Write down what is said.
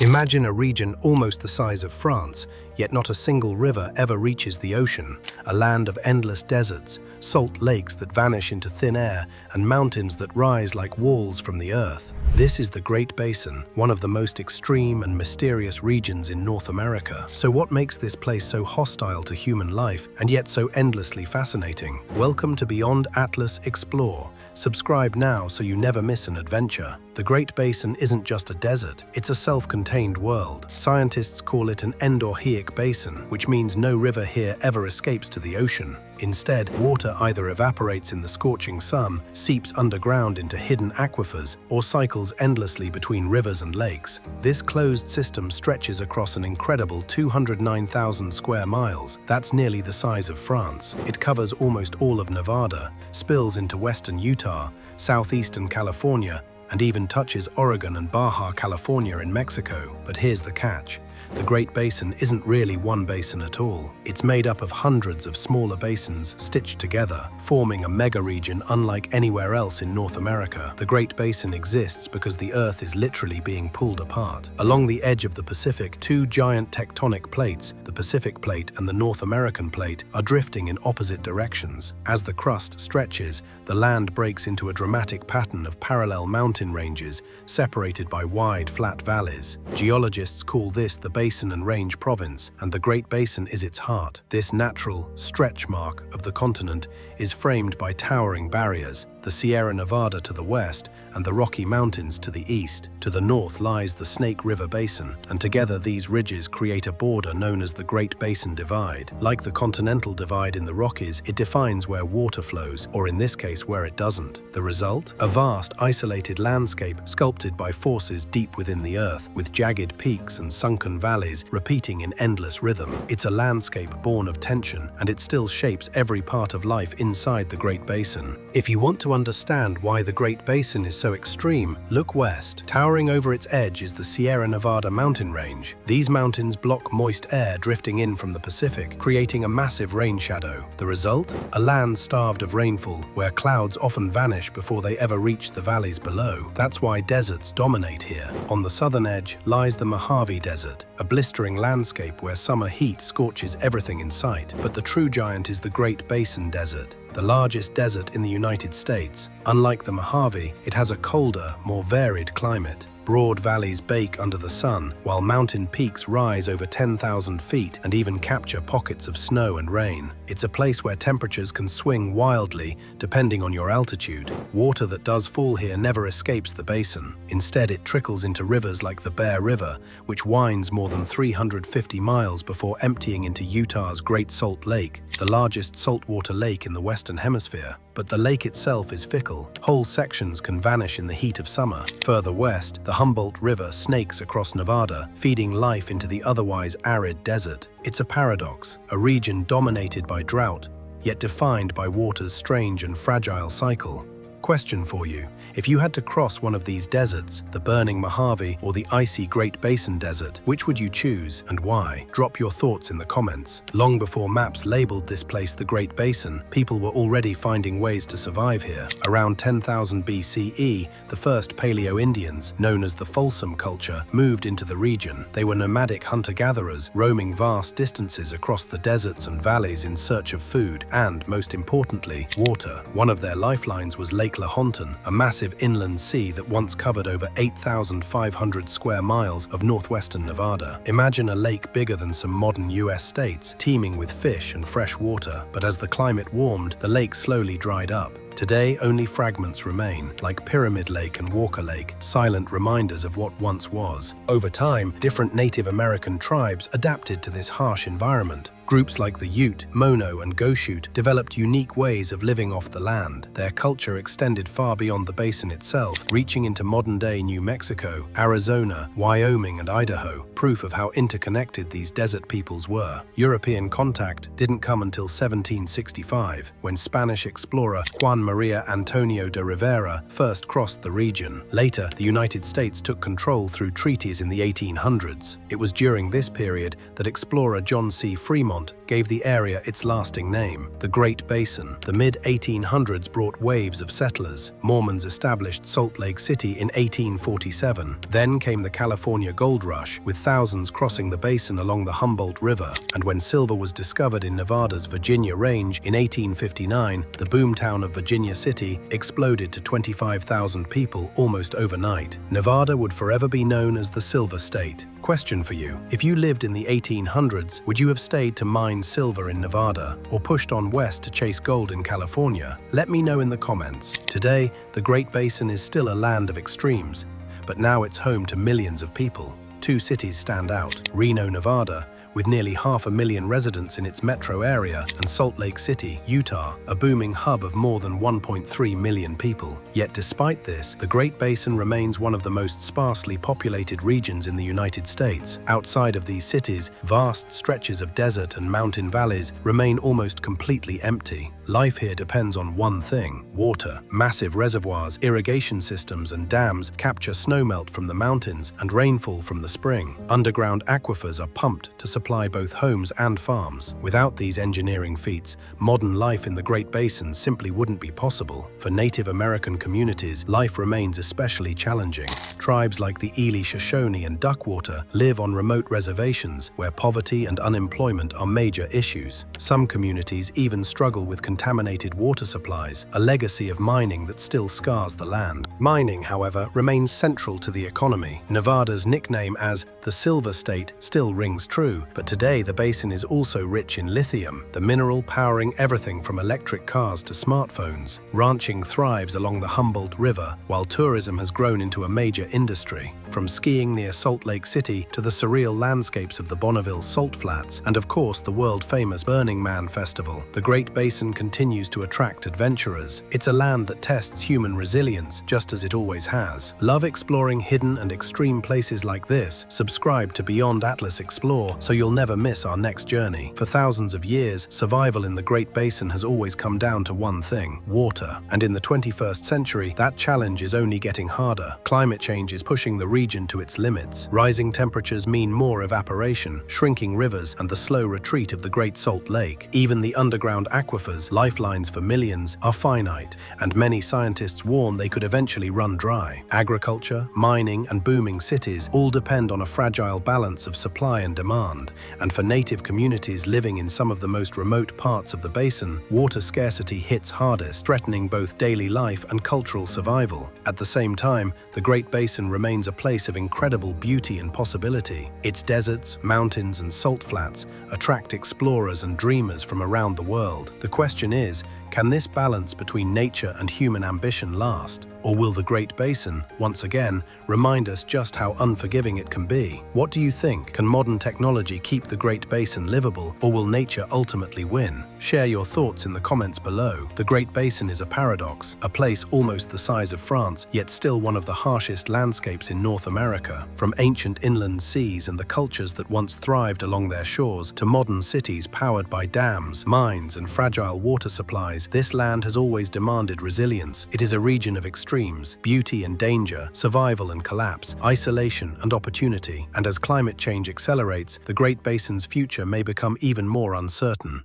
Imagine a region almost the size of France, yet not a single river ever reaches the ocean, a land of endless deserts, salt lakes that vanish into thin air, and mountains that rise like walls from the earth. This is the Great Basin, one of the most extreme and mysterious regions in North America. So what makes this place so hostile to human life and yet so endlessly fascinating? Welcome to Beyond Atlas Explore. Subscribe now so you never miss an adventure. The Great Basin isn't just a desert, it's a self-contained world. Scientists call it an endorheic basin, which means no river here ever escapes to the ocean. Instead, water either evaporates in the scorching sun, seeps underground into hidden aquifers, or cycles endlessly between rivers and lakes. This closed system stretches across an incredible 209,000 square miles. That's nearly the size of France. It covers almost all of Nevada, spills into western Utah, southeastern California, and even touches Oregon and Baja California in Mexico. But here's the catch. The Great Basin isn't really one basin at all. It's made up of hundreds of smaller basins stitched together, forming a mega-region unlike anywhere else in North America. The Great Basin exists because the Earth is literally being pulled apart. Along the edge of the Pacific, two giant tectonic plates, the Pacific Plate and the North American Plate, are drifting in opposite directions. As the crust stretches, the land breaks into a dramatic pattern of parallel mountain ranges, separated by wide, flat valleys. Geologists call this the Basin and Range Province, and the Great Basin is its heart. This natural stretch mark of the continent is framed by towering barriers, the Sierra Nevada to the west and the Rocky Mountains to the east. To the north lies the Snake River Basin, and together these ridges create a border known as the Great Basin Divide. Like the Continental Divide in the Rockies, it defines where water flows, or in this case where it doesn't. The result? A vast, isolated landscape sculpted by forces deep within the earth, with jagged peaks and sunken valleys repeating in endless rhythm. It's a landscape born of tension, and it still shapes every part of life inside the Great Basin. If you want to understand why the Great Basin is so extreme, look west. Towering over its edge is the Sierra Nevada mountain range. These mountains block moist air drifting in from the Pacific, creating a massive rain shadow. The result? A land starved of rainfall, where clouds often vanish before they ever reach the valleys below. That's why deserts dominate here. On the southern edge lies the Mojave Desert, a blistering landscape where summer heat scorches everything in sight. But the true giant is the Great Basin Desert, the largest desert in the United States. Unlike the Mojave, it has a colder, more varied climate. Broad valleys bake under the sun, while mountain peaks rise over 10,000 feet and even capture pockets of snow and rain. It's a place where temperatures can swing wildly depending on your altitude. Water that does fall here never escapes the basin. Instead, it trickles into rivers like the Bear River, which winds more than 350 miles before emptying into Utah's Great Salt Lake, the largest saltwater lake in the Western Hemisphere. But the lake itself is fickle. Whole sections can vanish in the heat of summer. Further west, the Humboldt River snakes across Nevada, feeding life into the otherwise arid desert. It's a paradox, a region dominated by drought, yet defined by water's strange and fragile cycle. Question for you. If you had to cross one of these deserts, the burning Mojave or the icy Great Basin Desert, which would you choose and why? Drop your thoughts in the comments. Long before maps labeled this place the Great Basin, people were already finding ways to survive here. Around 10,000 BCE, the first Paleo-Indians, known as the Folsom culture, moved into the region. They were nomadic hunter-gatherers, roaming vast distances across the deserts and valleys in search of food and, most importantly, water. One of their lifelines was Lake Lahontan, a massive inland sea that once covered over 8,500 square miles of northwestern Nevada. Imagine a lake bigger than some modern US states, teeming with fish and fresh water. But as the climate warmed, the lake slowly dried up. Today, only fragments remain, like Pyramid Lake and Walker Lake, silent reminders of what once was. Over time, different Native American tribes adapted to this harsh environment. Groups like the Ute, Mono, and Goshute developed unique ways of living off the land. Their culture extended far beyond the basin itself, reaching into modern-day New Mexico, Arizona, Wyoming, and Idaho, proof of how interconnected these desert peoples were. European contact didn't come until 1765, when Spanish explorer Juan Maria Antonio de Rivera first crossed the region. Later, the United States took control through treaties in the 1800s. It was during this period that explorer John C. Fremont gave the area its lasting name, the Great Basin. The mid-1800s brought waves of settlers. Mormons established Salt Lake City in 1847. Then came the California Gold Rush, with thousands crossing the basin along the Humboldt River. And when silver was discovered in Nevada's Virginia Range in 1859, the boomtown of Virginia City exploded to 25,000 people almost overnight. Nevada would forever be known as the Silver State. Question for you. If you lived in the 1800s, would you have stayed to mine silver in Nevada or pushed on west to chase gold in California? Let me know in the comments. Today, the Great Basin is still a land of extremes, but now it's home to millions of people. Two cities stand out: Reno, Nevada, with nearly 500,000 residents in its metro area, and Salt Lake City, Utah, a booming hub of more than 1.3 million people. Yet despite this, the Great Basin remains one of the most sparsely populated regions in the United States. Outside of these cities, vast stretches of desert and mountain valleys remain almost completely empty. Life here depends on one thing: water. Massive reservoirs, irrigation systems, and dams capture snowmelt from the mountains and rainfall from the spring. Underground aquifers are pumped to supply both homes and farms. Without these engineering feats, modern life in the Great Basin simply wouldn't be possible. For Native American communities, life remains especially challenging. Tribes like the Ely Shoshone and Duckwater live on remote reservations where poverty and unemployment are major issues. Some communities even struggle with contaminated water supplies, a legacy of mining that still scars the land. Mining, however, remains central to the economy. Nevada's nickname as the Silver State still rings true, but today the basin is also rich in lithium, the mineral powering everything from electric cars to smartphones. Ranching thrives along the Humboldt River, while tourism has grown into a major industry. From skiing near Salt Lake City to the surreal landscapes of the Bonneville Salt Flats, and of course the world-famous Burning Man Festival, the Great Basin continues to attract adventurers. It's a land that tests human resilience, just as it always has. Love exploring hidden and extreme places like this? Subscribe to Beyond Atlas Explore so you'll never miss our next journey. For thousands of years, survival in the Great Basin has always come down to one thing: water. And in the 21st century, that challenge is only getting harder. Climate change is pushing the region to its limits. Rising temperatures mean more evaporation, shrinking rivers, and the slow retreat of the Great Salt Lake. Even the underground aquifers, lifelines for millions, are finite, and many scientists warn they could eventually run dry. Agriculture, mining, and booming cities all depend on a fragile balance of supply and demand, and for native communities living in some of the most remote parts of the basin, water scarcity hits hardest, threatening both daily life and cultural survival. At the same time, the Great Basin remains a place of incredible beauty and possibility. Its deserts, mountains, and salt flats attract explorers and dreamers from around the world. The question is, can this balance between nature and human ambition last? Or will the Great Basin, once again, remind us just how unforgiving it can be? What do you think? Can modern technology keep the Great Basin livable, or will nature ultimately win? Share your thoughts in the comments below. The Great Basin is a paradox, a place almost the size of France, yet still one of the harshest landscapes in North America. From ancient inland seas and the cultures that once thrived along their shores, to modern cities powered by dams, mines, and fragile water supplies, this land has always demanded resilience. It is a region of extremes: beauty and danger, survival and collapse, isolation and opportunity. And as climate change accelerates, the Great Basin's future may become even more uncertain.